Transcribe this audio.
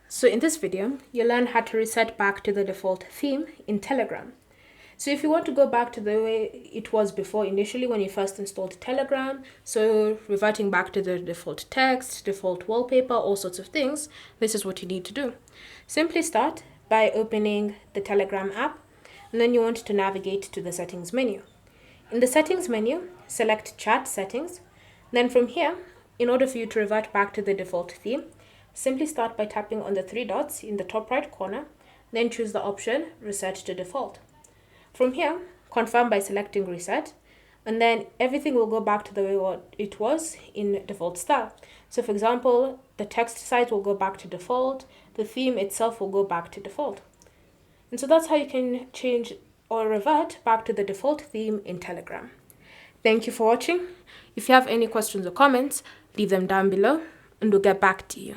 So in this video, you'll learn how to reset back to the default theme in Telegram. So if you want to go back to the way it was before initially when you first installed Telegram, so reverting back to the default text, default wallpaper, all sorts of things, this is what you need to do. Simply start by opening the Telegram app, and then you want to navigate to the settings menu. In the settings menu, select chat settings. Then from here, in order for you to revert back to the default theme, simply start by tapping on the three dots in the top right corner, then choose the option reset to default. From here, confirm by selecting reset, and then everything will go back to the way what it was in default style. So for example, the text size will go back to default, the theme itself will go back to default. And so that's how you can change or revert back to the default theme in Telegram. Thank you for watching. If you have any questions or comments, leave them down below and we'll get back to you.